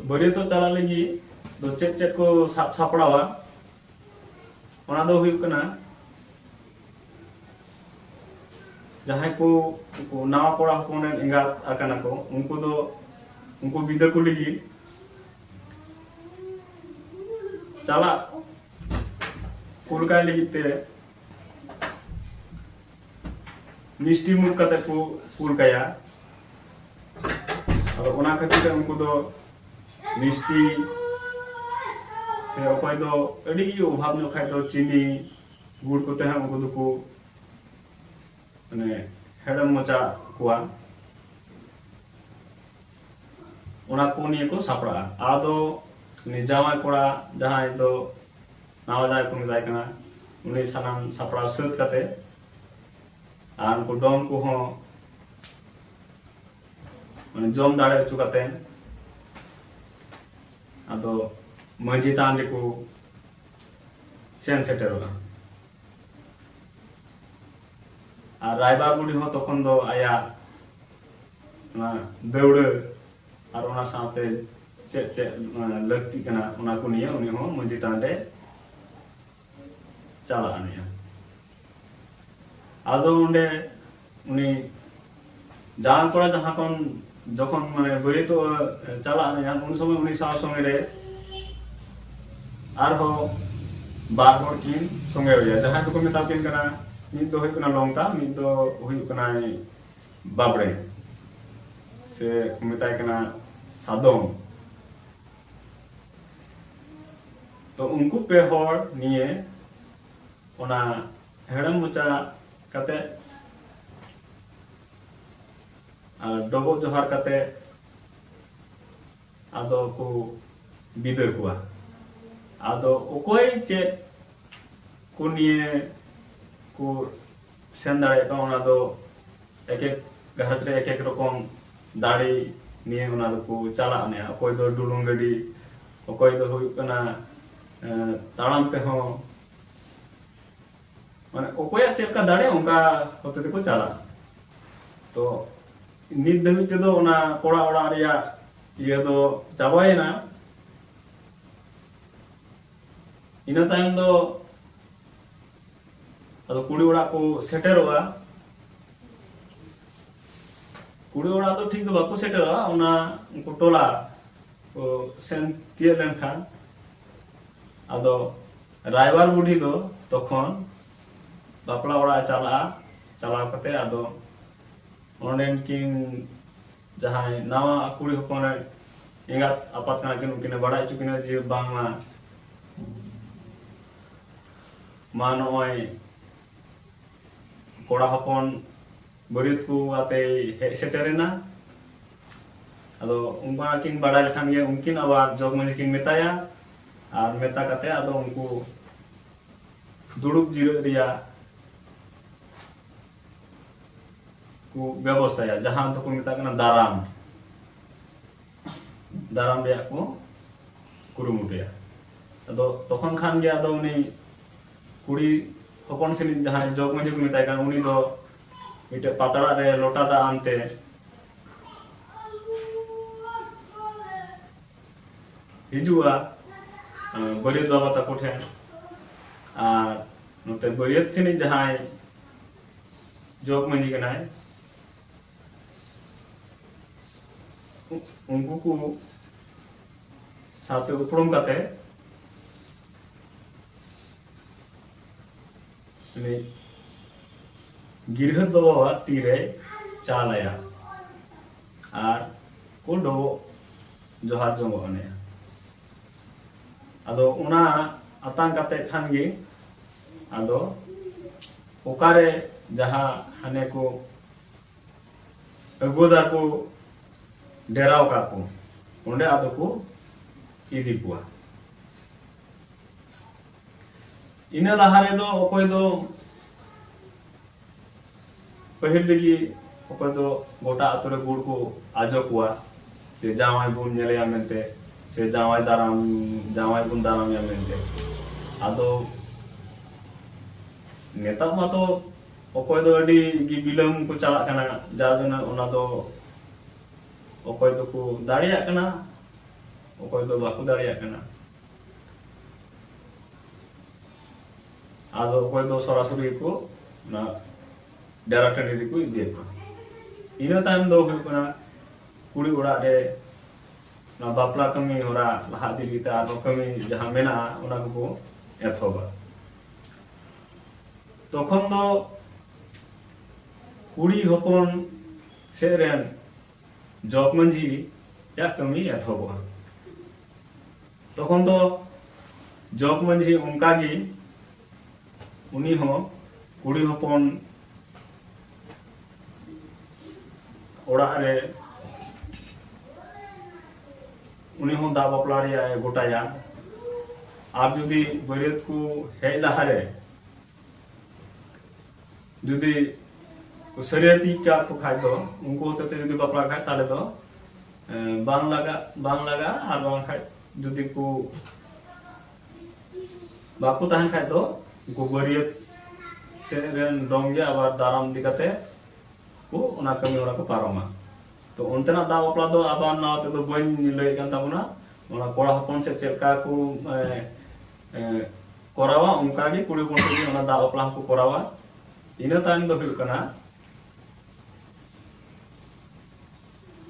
ᱵᱟᱹᱨᱭᱟᱹᱛᱚᱜ ᱪᱟᱞᱟᱜ ᱞᱟᱹᱜᱤᱫ ᱫᱚ ᱪᱮᱫ ᱠᱚ ᱥᱟᱵ ᱥᱟᱯᱲᱟᱣᱟ ᱚᱱᱟ ᱫᱚ ᱦᱩᱭᱩᱜ ᱠᱟᱱᱟ ᱡᱟᱦᱟᱸᱭ ᱠᱚ ᱱᱟᱣᱟ ᱠᱚᱲᱟ ᱦᱚᱯᱚᱱ ᱮᱸᱜᱟᱛ ᱟᱠᱟᱱᱟ ᱠᱚ उनको विदा को लगी चला कुलकाय लगी ते मिष्टि मुख कते को कुलकाया और ओना खातिर उनको दो मिष्टि से अकय दो अडी अभाव न खाय दो चीनी गुड़ को ते उनको दो को माने हेडम मोचा कुआ उना को निये को सापड़ा आदो नि जामाय कोड़ा जहां दो नावा जाय को मिलाय कना उनी सनाम सापड़ा सत कते आर को डोम को हो माने जम दाड़े चु कते आदो मजी तान को सेन सेटेरोगा आर रायबार बुडी हो तखन दो आया ना दौड़ और ओना साथे चे लगती कना ओना को निये उनी हो मजी तांडे चला आनिया आदो उंडे उनी जान कोड़ा जहां कोन जखन माने बरी तो चला आनिया उन समय उनी साव संगे रे आर हो बार होड़ किन संगे होया जहां तो को मेता किन कना मिद दो होय कना लोंगता मिद दो होय कना बाबड़े से मेताय कना सादों तो उनको पे होड़ निये ओना हेडम मुचा कते डबो जोहार कते आदो को बिदर कुआ आदो ओकोय चे को निये को सेन दाड़े का ओना दो एक घाच रे एक रकम दाड़ी निये ओना दो को चला आने अकोय दो डुलुंग गडी अकोय दो हुय कना ताड़ाम ते हो माने अकोय चेक का दाड़े उनका होते ते को चला तो नित धमित ते दो ओना कोड़ा ओड़ा रिया ये दो चाबायना इना टाइम दो अदो कुड़ी ओड़ा को सेटेरोगा कुड़ी ओड़ा तो ठीक दो बाको सेटेरोगा ओना उनको टोला को सेन तिय लेन खान आदो रायबार बुढ़ी दो तखन बापला ओड़ा चला कते आदो ओनेन किन जहां नावा कुड़ी हपन एंगात आपात कना किन उकिने बड़ा चुकिने जे बांगमा मान ओय कोड़ा हपन बरित को आते हे सेटेरेना आदो उनका किन बड़ा लेखान गे उनकिन आबार जोग में किन मेताया और मेता कते आदो उनको दुड़ुब जिरो रिया को व्यवस्था या जहां तो को मेता कना दाराम रिया को कुरुमुटिया आदो तखन खान गे आदो उनी कुड़ी हपन से जहां जोग में को मेता कना उनी दो मिटे पातड़ा रे लोटा दा आनते हिजुआ बरियत बाबा तको ठेन और नोते बरियत सिनी जहां जोग मंजी कनाय उनको को साथे उपड़म कते ने गिरहत बाबा तीरे चालाया और को डबो जोहार जंगो अने आदो उना अतांग कते खान गे आदो ओकारे जहां हने को अगोदा को डेराव का को उंडे आदो को इदी कुआ इना लहारे दो ओकोय दो पहिल लगी ओकोय दो गोटा आतरे गुड़ को आजो कुआ ते जावाय बुन नेले या मेनते से जावाय बुन दाराम या मेनते आदो नेता मा तो ओकोय दो अडी गी बिलम को चला कना जार जना ओना दो ओकोय दो को दाड़िया कना ᱚᱠᱚᱭ ᱫᱚ ᱵᱟᱠᱚ ᱫᱟᱲᱮᱭᱟᱜ ᱠᱟᱱᱟ, ᱟᱫᱚ ᱚᱠᱚᱭ ᱫᱚ ᱥᱚᱨᱟᱥᱚᱨᱤ ᱠᱚ ᱚᱱᱟ ᱰᱮᱨᱟ ᱴᱟᱺᱰᱤ ᱨᱮᱠᱚ ᱤᱫᱤᱭᱮᱫ ᱠᱚᱣᱟ। ᱤᱱᱟᱹ ᱛᱟᱭᱚᱢ ᱫᱚ ᱦᱩᱭᱩᱜ ᱠᱟᱱᱟ ᱠᱩᱲᱤ ᱚᱲᱟᱜ ᱨᱮ ᱚᱱᱟ ᱵᱟᱯᱞᱟ ᱠᱟᱹᱢᱤ ᱦᱚᱨᱟ ᱞᱟᱦᱟ ᱤᱫᱤ ᱞᱟᱹᱜᱤᱫ ᱛᱮ ᱟᱨᱦᱚᱸ ᱠᱟᱹᱢᱤ ᱡᱟᱦᱟᱸ ᱢᱮᱱᱟᱜᱼᱟ ᱚᱱᱟ ᱠᱚᱠᱚ ᱮᱛᱚᱦᱚᱵᱟ। তখন তো কুড়ি হপন সেরেন জগ মাঝি এক কামি এথবা তখন তো জগ মাঝি অনকাগি উনি হ কুড়ি হপন ওড়াগ রে উনি হ দা বাপলা রিয়া গোটায়া আর যদি বরিয়ত কো হেই লাহারে যদি सरियती क्या को खाय दो उनको होते थे यदि बापला खाय ताले दो बांग लगा और बांग खाय यदि को बापू तहन खाय दो उनको बरियत से रेन डोंगे आबार दाराम दिखाते को उना कमी ओरा को पारोमा तो उनतेना दा बापला दो आबार नावते तो बन लय कान ताबुना ओना कोड़ा हपन से चेलका को कोरावा उनका गे कुड़ी हपन से ओना दा बापला को कोरावा इना तान दो हुयु कना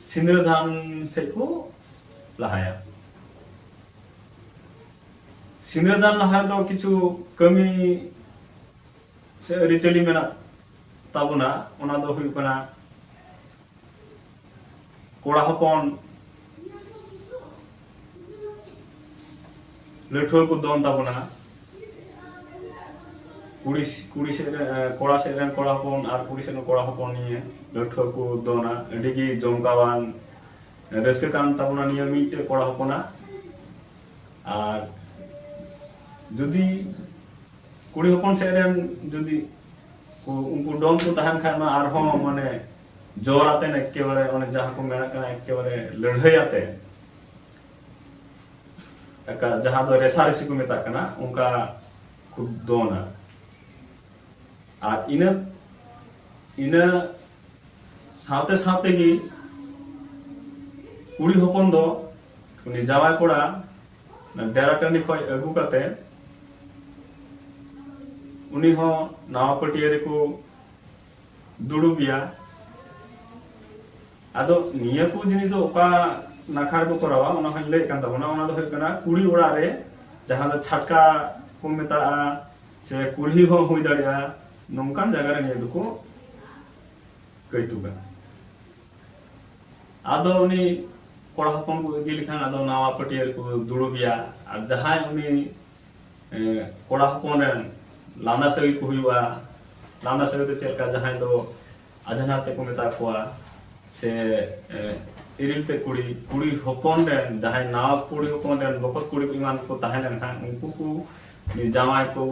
सिंद्रदान से को लहाया सिंद्रदान लहा दो किछु कमी से रिचली मेना ताबुना ओना दो हुयु कना कोड़ा हपन लठो को दोन ताबुना कुड़ी से कोड़ा से कोड़ा हपन और कुड़ी से कोड़ा हपन निये लठो को दोना अडिगी जमकावान रस्के कान ताबुना निये मिटे कोड़ा हपना और जुदी कुड़ी हपन से जुदी उनको डोम को तहन खाय मा आर हों माने जोर आते न एके बारे ओने जहां को मेना कना एके बारे लड़ाई आते एका जहां दो रेसारेसी को मेता कना उनका खुद दोना और इन सावते सावते की कुड़ी हपन दो उनी जावाई कोड़ा डेरा टंडी खय अगु काते उनी हो नावा पटिया रे को दुड़ुबिया आदो निया को जिनिस दो ओका नाखार को करावा ओना हन लय कान ताबोना ओना दो होय कना कुड़ी ओड़ा रे जहां दो छटका को मेता से कुल्ही हो हुई दाड़िया नोंकान जगह रे निया दुको कइतुगा आदो उनी कोड़ा हपन को इदी लिखान आदो नावा पटिया को दुड़ुबिया और जहां उनी कोड़ा हपन रे लांदा सगी को हुआ लांदा सगी तो चलका जहां दो अजनार ते को मेता कोआ से इरिल ते कुड़ी हपन रे जहां नाव कुड़ी हपन रे बकत कुड़ी इमान को ताहेन खान उनको को जामाई को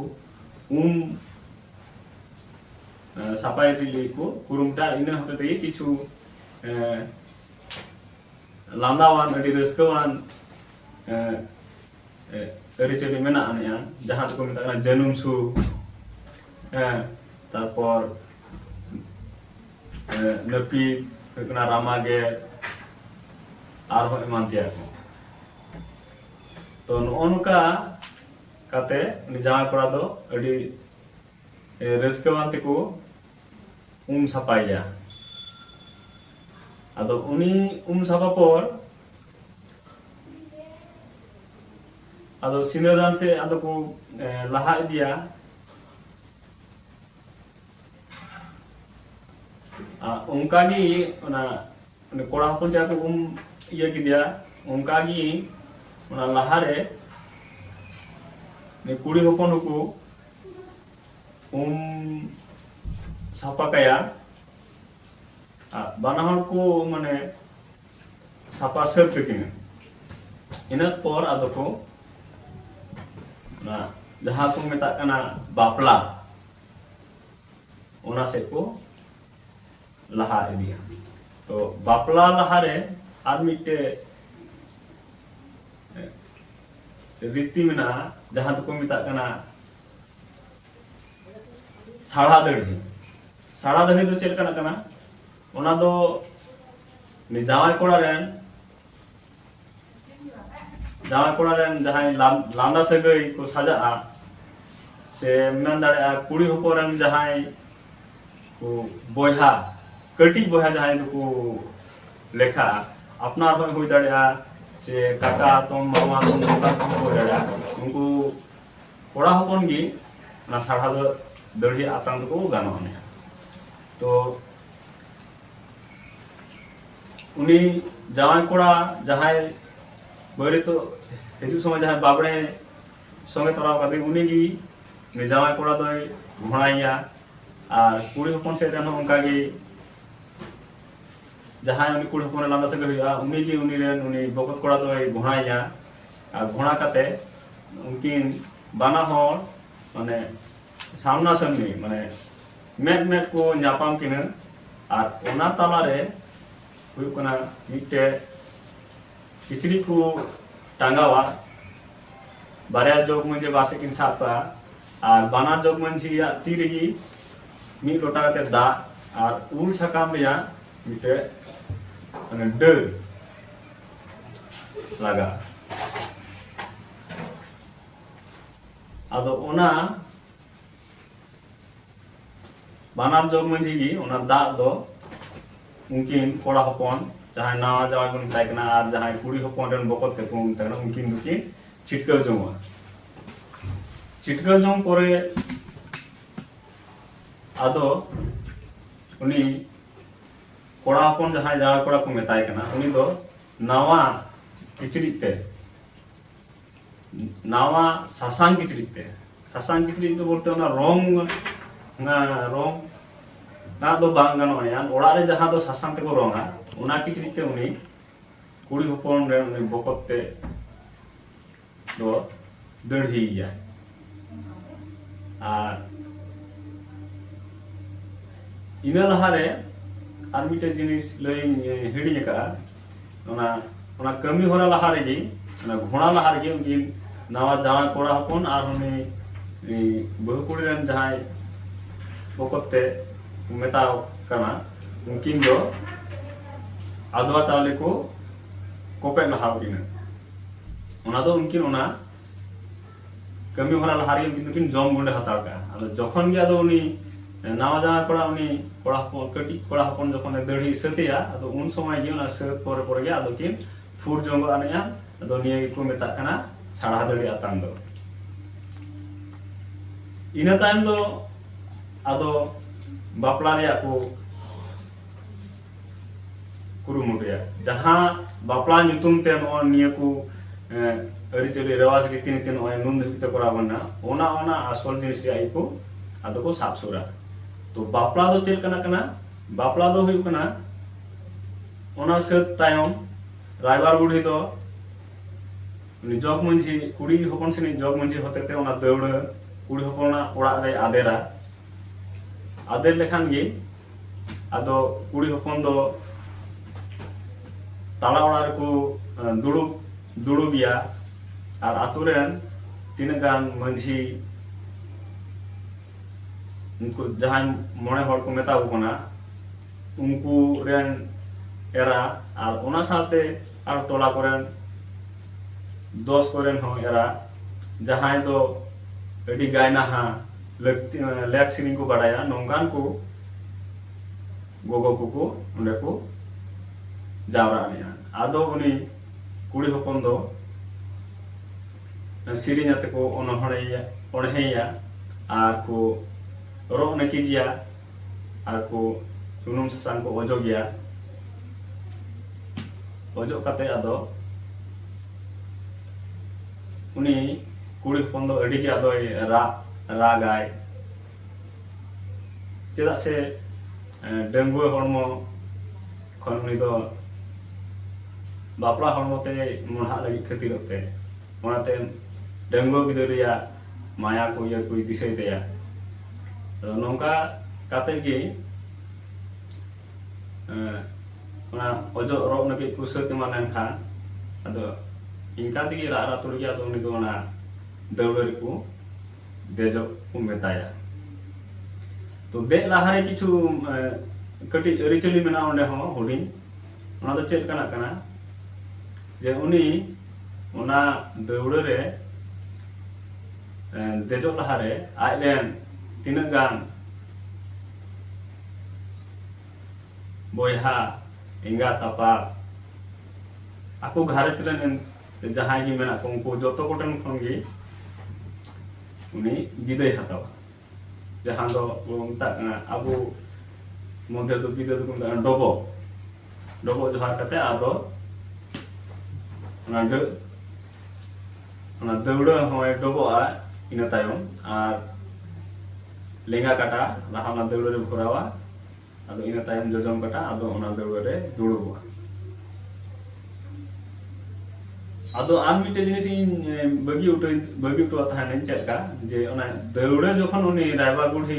सापाई रिली को कुरुमटा इना होते ते किछु लांदावान अडी रस्कवान रिचली मेना आनिया जहां को मेता ना जनुम सु तारपर नपी कना रामागे आर हो एमान तिया को तो नोनका काते उनी जामा कोड़ा दो अडी रस्कवान ते को सापाया आदो उनी सापा पर आदो सिंद्रदान से आदो को लहा इदिया उनका गी ओना कोड़ा हपन जा को इया किदिया उनका गी ओना लहा रे ने कुड़ी हपन को सापा कया बानाहर को माने सापा सब किने इना पर आदो को ना जहां को मेता कना बापला ओना से को लहा इदिया तो बापला लहा रे आर मिटे रीति मेना जहां को मेता कना साड़ा दड़ी तो चल कना ओना दो नि जावाई कोड़ा रेन जावाई कोड़ा रेन जहां लांदा सगई को साजा से मेन दाड़े कुड़ी हपन रेन जहां को बोहा कटी बोहा जहां को लेखा अपनार हो हुई दाड़े से काका तुम मामा तुम नौका तुम हो दाड़े उनको कोड़ा हपन गी ना साढ़ा दो दड़ी आतंक को गानो ने तो उनी जावाई कोड़ा जहां बरे तो हिजू समय जहां बाबड़े संगे तराव कते उनी गी ने जावाई कोड़ा दो घोड़ाइया और कुड़ी हपन से रेन उनका गी जहां उनी कुड़ी हपन लांदा से हुआ उनी गी उनी रेन उनी बकत कोड़ा दो घोड़ाइया और घोड़ा कते उनकिन बाना होर माने सामना सामनी माने मेट मेट को नापाम किना और ओना ताला रे हुई कना मिटे किचरी को टांगावा बारे जोग मंजे बासे किन सापा और बाना जोग मंजी या तीरगी मी लोटा कते दा और उल सकाम रिया मिटे माने डर लगा आदो ओना बानार जोग मंजी गी ओना दा दो उनकिन कोड़ा हपन जहां नावा जावा बन ताकना और जहां कुड़ी हपन रेन बकत ते को ताकना उनकिन दुकी छिटका जोंगा छिटका जोंग परे आदो उनी कोड़ा हपन जहां जावा कोड़ा को मेताय कना उनी दो नावा किचरी ते नावा सासांग किचरी तो बोलते ना रोंग ना दो बांग गानो यान ओड़ा रे जहां दो सासांग ते को रोंगा उना किचरी ते उनी कुड़ी हपन रे उनी बकत ते दो दढ़ी या और इना लहारे आर मिटे जिनिस लई हिड़ी का ओना कमी होना लहारे गी ओना घोड़ा लहारे गी उनकी नावा जावा कोड़ा हपन और उनी बहु कुड़ी रेन जहां बकत ते मेता कना उनकिन दो आदवा चावले को कोपे लहाव गिना ओना दो उनकिन ओना कमी होना लहारी उनकिन दुकिन जम गुंडे हतार का आदो जखन गे आदो उनी नावा जावा कोड़ा उनी कोड़ा हपन कटी कोड़ा हपन जखन दड़ी सतिया आदो उन समय गे ओना सत परे परे गे आदो किन फुर जंग आनेया आदो निये को मेता कना साड़ा दड़ी आतान दो इना टाइम दो आदो बापला रे को कुरुमुटिया जहां बापला nyutum ते न निये को अरिचली रेवाज रीति नीति न नुन धरिते करा बना ओना आसल जिनिस रे आई को आदो को साफ सुरा तो बापला दो चेल कना बापला दो हुई कना ओना सत तायम रायबार बुढ़ी दो जग मंझी कुड़ी हपन से जग मंझी होते ते ओना दौड़ कुड़ी हपना ओड़ा रे आदेरा आदेर लेखान गे आदो कुड़ी हपन दो ताला ओड़ा रे को दुड़ुबिया और आतु रेन तीन गान मंझी उनको जहां मोने हर को मेता कोना उनको रेन एरा और ओना साथे और टोला कोरेन दोस कोरेन हो एरा जहां दो एडी गायना हा लेक सिरिंग को बाड़ाया नोंगान को गोगो को उन्हें को जावरा ने आदो उनी कुड़ी हपन दो सिरिंग आते को ओनहेया आर को रो ने कीजिया आर को सुनुम सासांग को ओजोगिया ओजो कते आदो उनी कुड़ी हपन दो अड़ी के आदो रागाय चेदा से डेंगुए हरमो खन उनी दो बापला हरमो ते मोढ़ा लगी खातिर ते ओनाते डेंगुए बिदरिया माया को या कोई दिसै तेया तो नोंका काते गी ओना ओजो रो नके कुसत मानन खान अदो इनका दिगी रा तुरगी अदो उनी दो ओना दौड़ को देजो को मेताया तो दे लाहारे किछु कटी अरिचली मेना ओंडे हो हुडिंग ओना दो चेक कना जे उनी ᱚᱱᱟ ᱫᱟᱹᱣᱲᱟᱹ ᱨᱮ ᱫᱮᱡᱚᱜ ᱞᱟᱦᱟᱨᱮ ᱟᱡ ᱨᱮᱱ ᱛᱤᱱᱟᱹᱜ ᱜᱟᱱ ᱵᱚᱭᱦᱟ ᱮᱸᱜᱟᱛ ᱟᱯᱟᱛ ᱟᱠᱚ ᱜᱷᱟᱨᱚᱸᱡᱽ ᱨᱮᱱ ᱡᱟᱦᱟᱸᱭ ᱜᱮ ᱢᱮᱱᱟᱜ ᱠᱚ ᱩᱱᱠᱩ ᱡᱚᱛᱚ ᱠᱚᱴᱷᱮᱱ ᱠᱷᱚᱱ ᱜᱮ ᱩᱱᱤ ᱵᱤᱫᱟᱹᱭ ᱦᱟᱛᱟᱣᱟ, ᱡᱟᱦᱟᱸ ᱫᱚ ᱵᱚᱱ ᱢᱮᱛᱟᱜ ᱠᱟᱱᱟ ᱟᱵᱚ ᱢᱚᱫᱽᱫᱷᱮ ᱫᱚ ᱵᱤᱫᱟᱹᱭ ᱫᱚᱠᱚ ᱢᱮᱛᱟᱜ ᱠᱟᱱᱟ ᱰᱚᱵᱚᱜ ᱡᱚᱦᱟᱨ ᱠᱟᱛᱮ ᱟᱫᱚ ᱚᱱᱟ ᱫᱟᱹᱣᱲᱟᱹ ᱦᱚᱸᱭ ᱰᱚᱵᱚᱜᱼᱟ ᱤᱱᱟᱹ ᱛᱟᱭᱚᱢ, ᱟᱨ ᱞᱮᱸᱜᱟ ᱠᱟᱴᱟ ᱞᱟᱦᱟ ᱚᱱᱟ ᱫᱟᱹᱣᱲᱟᱹ ᱨᱮ ᱵᱷᱚᱨᱟᱣᱟ, ᱟᱫᱚ ᱤᱱᱟᱹ ᱛᱟᱭᱚᱢ ᱡᱚᱡᱚᱢ ᱠᱟᱴᱟ ᱟᱫᱚ ᱚᱱᱟ ᱫᱟᱹᱣᱲᱟᱹ ᱨᱮ ᱫᱩᱲᱩᱵᱚᱜᱼᱟ। ᱟᱫᱚ ᱟᱨ ᱢᱤᱫᱴᱮᱡ ᱡᱤᱱᱤᱥ ᱤᱧ ᱵᱟᱹᱜᱤ ᱦᱚᱴᱚᱣᱟᱜ ᱛᱟᱦᱮᱱᱟᱹᱧ ᱪᱮᱫ ᱞᱮᱠᱟ ᱡᱮ ᱚᱱᱟ ᱫᱟᱹᱣᱲᱟᱹ ᱡᱚᱠᱷᱚᱱ ᱩᱱᱤ ᱨᱟᱭᱵᱟᱨ ᱵᱩᱰᱷᱤ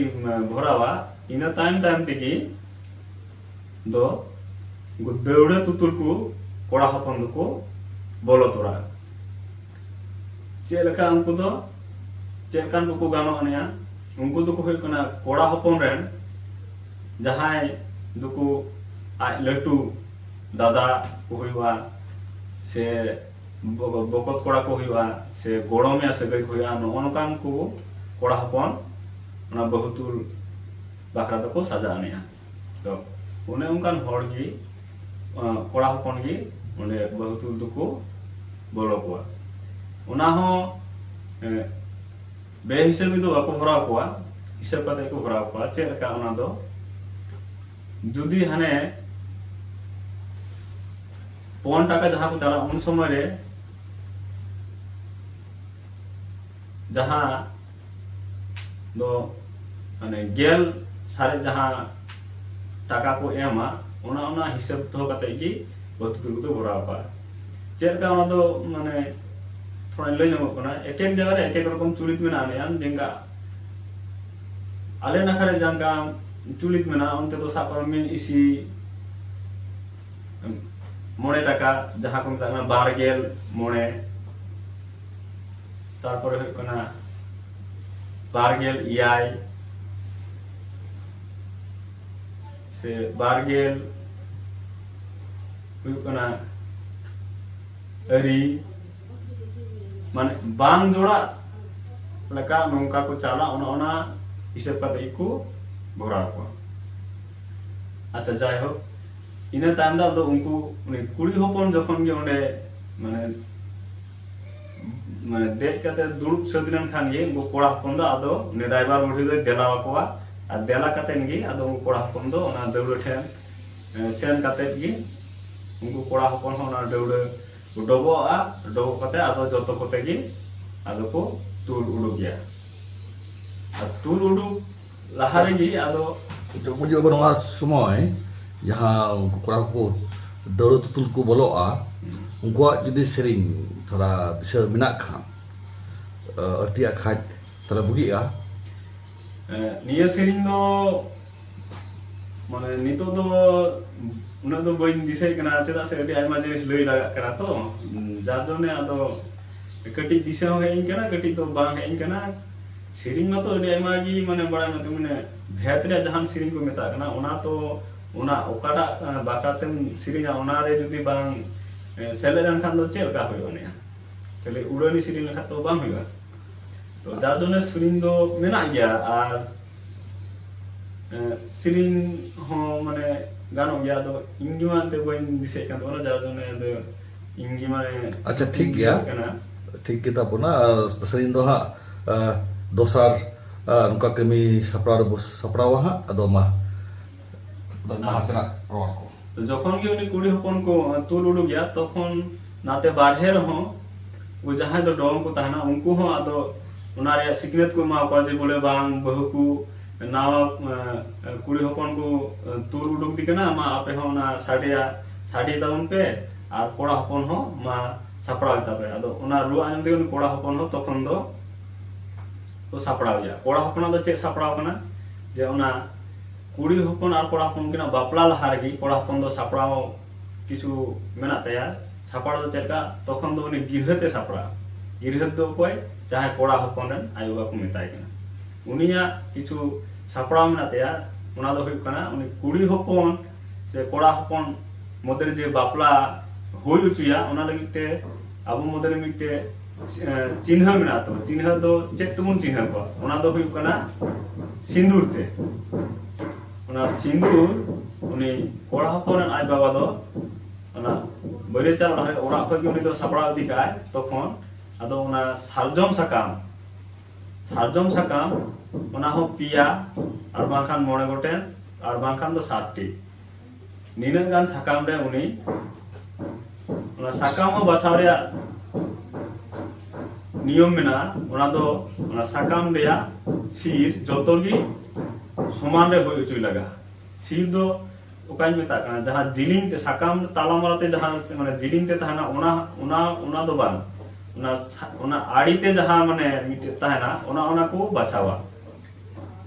ᱵᱷᱚᱨᱟᱣᱟ ᱤᱱᱟᱹ ᱛᱟᱭᱚᱢ ᱛᱮᱜᱮ ᱫᱚ ᱩᱱᱠᱩ ᱫᱟᱹᱣᱲᱟᱹ ᱛᱩᱛᱩᱨ ᱠᱚ ᱠᱚᱲᱟ ᱦᱚᱯᱚᱱ ᱫᱚᱠᱚ ᱵᱚᱞᱚ ᱛᱚᱨᱟᱜᱼᱟ। ᱪᱮᱫ ᱞᱮᱠᱟ ᱩᱱᱠᱩ ᱫᱚ ᱪᱮᱫ ᱞᱮᱠᱟᱱ ᱠᱚᱠᱚ ᱜᱟᱱᱚᱜ ᱟᱱᱮᱜᱼᱟ, ᱩᱱᱠᱩ ᱫᱚᱠᱚ ᱦᱩᱭᱩᱜ ᱠᱟᱱᱟ ᱠᱚᱲᱟ ᱦᱚᱯᱚᱱ ᱨᱮᱱ ᱡᱟᱦᱟᱸᱭ ᱫᱚᱠᱚ ᱟᱡ ᱞᱟᱹᱴᱩ ᱫᱟᱫᱟ ᱠᱚ ᱦᱩᱭᱩᱜᱼᱟ, ᱥᱮ ᱵᱚᱠᱚᱛ ᱠᱚᱲᱟ ᱠᱚ ᱦᱩᱭᱩᱜᱼᱟ, ᱥᱮ ᱜᱚᱲᱚᱢᱮᱭᱟ ᱥᱟᱹᱜᱟᱹᱭ ᱠᱚ ᱦᱩᱭᱩᱜᱼᱟ, ᱱᱚᱜᱼᱚ ᱱᱚᱝᱠᱟᱱ ᱠᱚ ᱠᱚᱲᱟ ᱦᱚᱯᱚᱱ ᱚᱱᱟ ᱵᱟᱹᱦᱩ ᱛᱩᱞ ᱵᱟᱠᱷᱨᱟ ᱫᱚᱠᱚ ᱥᱟᱡᱟᱣ ᱟᱱᱮᱜᱼᱟ। ᱛᱚ ᱚᱱᱮ ᱚᱱᱠᱟᱱ ᱦᱚᱲ ᱜᱮ ᱠᱚᱲᱟ ᱦᱚᱯᱚᱱ ᱜᱮ ᱚᱸᱰᱮ ᱵᱟᱹᱦᱩ ᱛᱩᱞ ᱫᱚᱠᱚ ᱵᱚᱞᱚ ᱠᱚᱣᱟ। ᱚᱱᱟ ᱦᱚᱸ ᱵᱮᱼᱦᱤᱥᱟᱹᱵᱤ ᱫᱚ ᱵᱟᱠᱚ ᱵᱷᱚᱨᱟᱣ ᱠᱚᱣᱟ, ᱦᱤᱥᱟᱹᱵ ᱠᱟᱛᱮ ᱠᱚ ᱵᱷᱚᱨᱟᱣ ᱠᱚᱣᱟ। ᱪᱮᱫ ᱞᱮᱠᱟ ᱚᱱᱟ ᱫᱚ ᱡᱩᱫᱤ ᱦᱟᱱᱮ 5 টাকা ᱡᱟᱦᱟᱸ ᱠᱚ ᱪᱟᱞᱟᱜ ᱩᱱ ᱥᱚᱢᱚᱭ ᱨᱮ ᱡᱟᱦᱟᱸ ᱫᱚ ᱢᱟᱱᱮ 10 ᱥᱟᱨᱮᱡ ᱡᱟᱦᱟᱸ টাকা को एमा ओना हिसाब दो कते गी बस्तु को भराव पा चेक का ओना दो माने थोड़ा लई नमो कना एक एक जगह रे एक एक रकम चुलित में आने यान जेंगा आले नखरे जंगा चुलित में ना उनते तो सापर में इसी 9 টাকা जहां को मेता कना 12 9 तारपरे होय कना 12 इयाय से 12 हुई कना अरी माने बांग जोड़ा लका नौका को चाला ओना हिसाब कते को भरा को अच्छा जाय हो इना तांदा दो उनको कुड़ी होपन जखन गे ओंडे माने माने देख कते दुड़ुब सदलन खान गे उनको कोड़ा होपन दो आदो ने ड्राइवर बुढ़ी दो देलावा कोवा आ देला कते गे आदो उनको कोड़ा होपन दो ओना दौड़ ठेन सेन कते गे उनको कोड़ा होपन हो ओना दौड़ डोबोआ डोबो कते आदो जतो कते गे आदो को तुल उडुक गया आ तुल उडुक लाहारे गे आदो तो मुझे बनवा समय जहाँ कोड़ा को दौड़ तुतुल को बोलोआ उनको जुदी सेरिंग थोड़ा दिशा मिनाक खान अर्तिया खाट थोड़ा बुगिया निया सेरिंग दो माने नितो दो उना दो बइन दिसै कना चेदा से अडी आयमा जिनिस लई लागा करा तो जार जोने आदो कटी दिशा हो हेइन कना कटी तो बांग हेइन कना सेरिंग मा तो अडी आयमा गी माने बड़ा मत माने भेतरे जहान सेरिंग को मेता कना ओना तो ओना ओकाडा बाकातेम सेरिंग ओना रे जुदी बांग सेलेरन खान दो चेल का होयो ने कले उड़ानी सेरिंग लखा तो बांग होयो तो जार जोने सेरिंग दो मेना गया आर सेरिंग हो माने गानो गया तो इंगी मानते बइन दिसे kan ona jar jone ado ingi mane अच्छा ठीक गया ठीक kita puna sering do ha dosar nuka kami saprau bos saprau ha ado mah bahasa roh ko तो जखन गे उनी कुड़ी हपन को तुल उडु गया तखन नाते बारहे रहो वो जहां दो डोम को ताना उनको हो आदो उना रे सिकनेत को मा को जे बोले बांग बहु को नाव कुड़ी हपन को तुल उडुक दिकना मा आपे हो ना साड़ी ताउन पे और कोड़ा हपन हो मा सापड़ा तापे आदो उना रु आजम दे कोड़ा हपन हो तखन दो तो सापड़ा गया कोड़ा हपन दो चेक सापड़ा कना जे उना कुड़ी हपन और कोड़ा हपन किना बापला लहार गी कोड़ा हपन दो सापड़ा किछु मेना तया सापड़ा दो चेका तखन दो उनी गिरहते सापड़ा गिरहत दो कोय चाहे कोड़ा हपन रन आयुबा को मेताय कना उनिया किछु सापड़ा मेना तया ओना दो हुई कना उनी कुड़ी हपन से कोड़ा हपन मदर जे बापला होय उचुया ओना लगिते ᱟᱵᱚ ᱢᱚᱫᱽᱫᱷᱮ ᱨᱮ ᱢᱤᱫᱴᱮᱡ चिन्ह मेना तो चिन्ह दो चेक तबन चिन्ह को ओना दो हुई कना सिंदूर ते ओना सिंदूर उनी कोड़ा हपन आज बाबा दो ओना बरे चाल रहे ओरा खो उनी दो सापड़ा इदी काय तखन आदो ओना सारजम साकाम ओना हो पिया आर बांखान मोणे गोटेन आर बांखान दो 7 टी निना गान साकाम रे उनी ओना साकाम हो बचाव रे नियम मेना ओना दो ओना साकाम रेया सिर जोतोगी समान रे होय उचुई लगा सिर दो ओकाई मेता कना जहां जिलिंग ते साकाम ताला मारते जहां माने जिलिंग ते तहना ओना दो बांग ओना आड़ी ते जहां माने मिटे तहना ओना को बचावा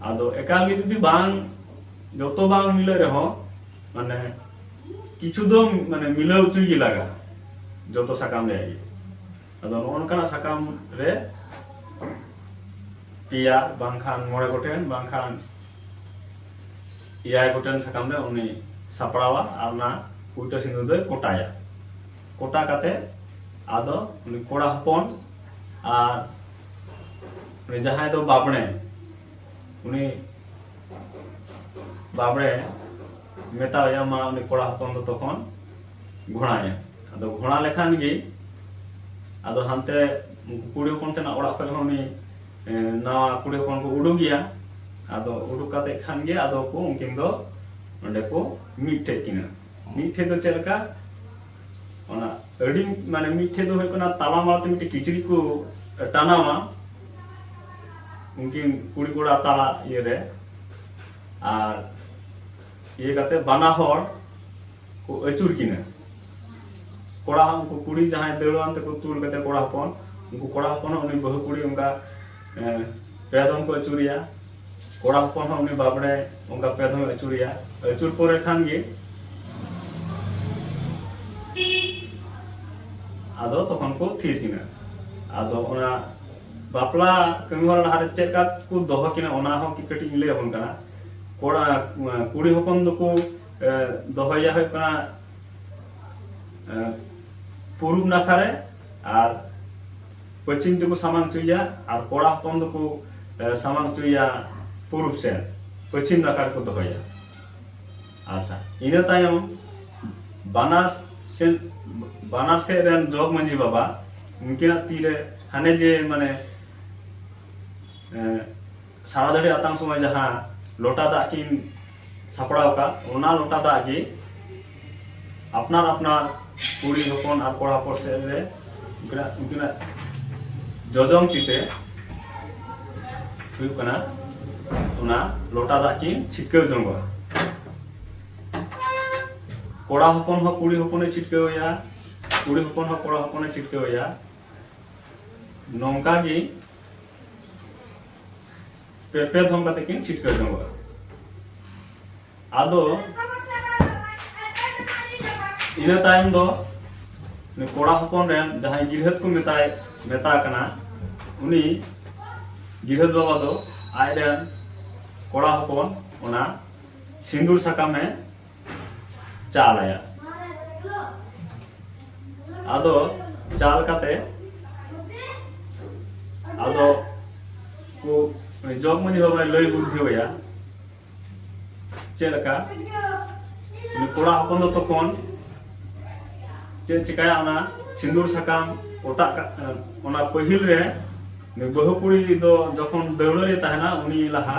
आदो एकाल गे जुदी बांग जोतो बांग मिले रहो माने किछु दो माने मिले उचुई लगा जोतो साकाम रे आदो ओनकाना साकाम रे पिया बांखान मोड़े गोटेन बांखान इयाय गोटेन साकाम रे उनी सापड़ावा आरना उल्टा सिंदूर दो कोटाया कोटा काते आदो उनी कोड़ा हपन आर उनी जहां दो बाबणे उनी बाबणे मेताया मा उनी कोड़ा हपन दो तखन घोड़ाया आदो घोड़ा लेखान गी आदो हानते कुड़ी हपन सेना ओड़ा खय होनी नावा कुड़ी हपन को उडुगिया आदो उडुक काते खान गे आदो को उनकिन दो ओंडे को मिठे किना मिठे दो चलका ओना अडी माने मिठे दो होय कना ताला मालते मिठे किचरी को टानावा उनकिन कुड़ी कोड़ा ताला ये रे आर ये काते बाना हर को अचुर किना कोड़ा उनको कुड़ी जहां देड़वान ते को तुल कते कोड़ा हपन उनको कोड़ा हपन उनी बहु कुड़ी उनका पेदम को अचुरिया कोड़ा हपन उनी बाबड़े उनका पेदम अचुरिया अचुर पोरे खान गे आदो तखन को थीर किना आदो ओना बापला कमी हर लहारे चेका को दोहो किना ओना हो कि कटी ले हबन कना कोड़ा कुड़ी हपन दो को दोहया है कना पूर्व नाखारे आर पश्चिम को सामांग चुया आर कोड़ा हपन दो को सामांग चुया पूर्व से पश्चिम नाखार को दोहया अच्छा इना तायम बानार से रेन जोग मंजी बाबा उनकिना तीरे हाने जे माने सारा दड़ी आतांग समय जहां लोटा दा किन सापड़ाव का ओना लोटा दा गे अपनार कुड़ी हपन और कोड़ा हपन से रे उनकिना जोजम तीते हुई कना ओना लोटा दा किन छिटके जोंगा कोड़ा हपन हो कुड़ी हपने छिटकेया कुड़ी हपन हो कोड़ा हपने छिटकेया नौका गी पेपे धम काते किन छिटके जोंगा आदो इना टाइम दो ने कोड़ा हपन रेन जहां गिरहत को मेता कना उनी गिरहत बाबा दो आय रेन कोड़ा हपन ओना सिंदूर साका में चाल आया आदो चाल काते आदो को जोग मनी बाबा लई बुद्धि होया चेलका नि कोड़ा हपन दो तखन चे चिकाया ओना सिंदूर साकाम ओटा ओना पहिल रे नि बहु कुड़ी दो जखन देउड़ रे तहना उनी लहा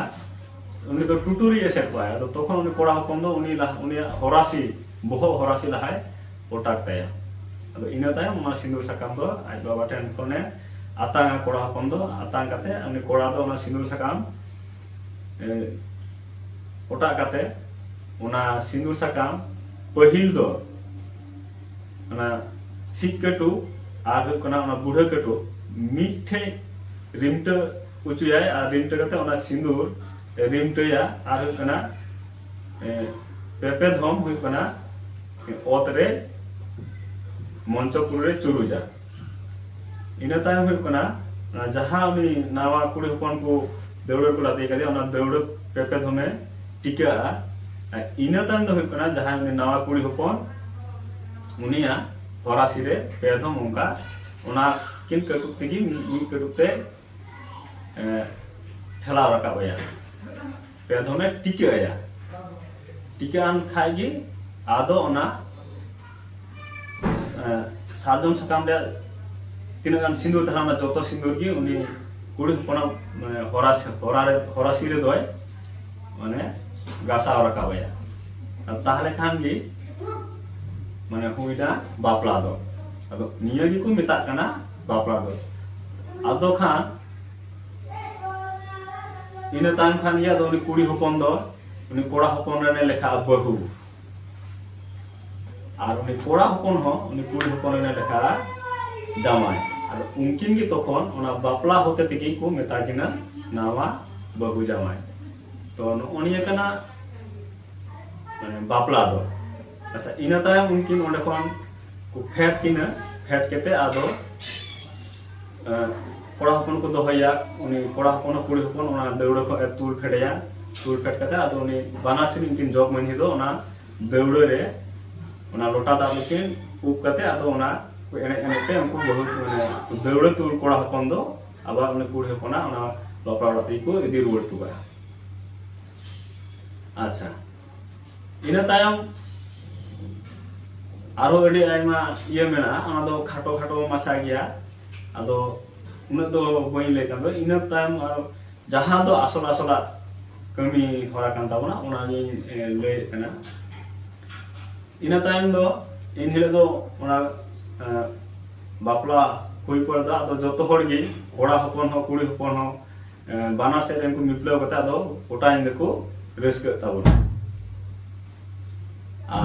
उनी दो टुटुरी एसेट पाया तो तखन उनी कोड़ा हपन दो उनी होरासी बोहो होरासी लहाय ओटाक ताया अदो इना तायम ओना सिंदूर साकाम दो आज बाबा ठेन खने आतांग कोड़ा हपन दो आतांग काते उनी कोड़ा दो ओना सिंदूर साकाम ओटाक काते ओना सिंदूर साकाम पहिल दो ओना सिक कटु आर कना ओना बुढ़ा कटु मिठे रिमटे उचुया आर रिमटे काते ओना सिंदूर रिमटेया आर कना पेपे धम हुई कना ओतरे मंचपुर रे चुरुजा इना तायम हुई कना जहां उनी नावा कुड़ी हपन को देउड़ को लाते कदे ओना देउड़ पेपे धमे टिका इना तायम दो हुई कना जहां उनी नावा कुड़ी हपन उनिया होरासी रे पेदम उनका ᱚᱱᱟ ᱠᱤᱱ ᱠᱟᱹᱴᱩᱵ ᱛᱮᱜᱮ ᱢᱤᱫ ᱠᱟᱹᱴᱩᱵ ᱛᱮ ᱴᱷᱮᱞᱟᱣ ᱨᱟᱠᱟᱵ ᱟᱭᱟ ᱯᱮ ᱫᱷᱚᱢᱮ ᱴᱤᱠᱟᱹ ᱟᱭᱟ ᱴᱤᱠᱟᱹ ᱟᱱ ᱠᱷᱟᱡ ᱜᱮ ᱟᱫᱚ ᱚᱱᱟ सार्जम सकाम रे तीना गान सिंदूर तहाना जोतो सिंदूर गी उनी कुड़ी होपना माने होरासी रे दोय माने गासाव राकाबया ताहले खान गी माने हुइना बापला दो अदो निया गी को मेता कना बापला दो अदो खान इन तान खान या दो उनी कुड़ी होपन दो उनी कोड़ा होपन रे लेखा बहु और उनी कोड़ा होपन हो उनी कुड़ी होपन रे लेखा जामाई और उनकिन गी तखन ओना बापला होते तगी को मेता किना नावा बहु जामाई तो ओनिया कना माने बापला दो अच्छा इना ताय उनकिन ओंडे खन को फेट किना फेट केते आदो कोड़ा होपन को दोहया उनी कोड़ा होपन कुड़ी होपन ओना देउड़ा को तुल फेडया तुल फेट केते आदो उनी बानासिन उनकिन जॉब मनि दो ओना देउड़ा रे ओना लोटा दा मुकिन उप कते आदो ओना एने एने ते उनको बहुत माने देउड़ा तुल कोड़ा होपन दो आबा उनी कुड़ी होपना ओना बापला राती को इदी रुवट टुबा अच्छा इना तायम आरो एडी आइमा इया मेना ओना दो खाटो खाटो माछा गया आदो उना दो बई ले कान दो इना तायम आरो जहां दो आसला आसला कमी होरा कान ताबना ओना नि ले कना इना तायम दो इन हिले दो ओना बापला हुई पर दा दो जतो हर गी कोड़ा होपन हो कुड़ी होपन हो बाना से रेन को मिपले बता दो ओटा इन को रेस्क ताबना आ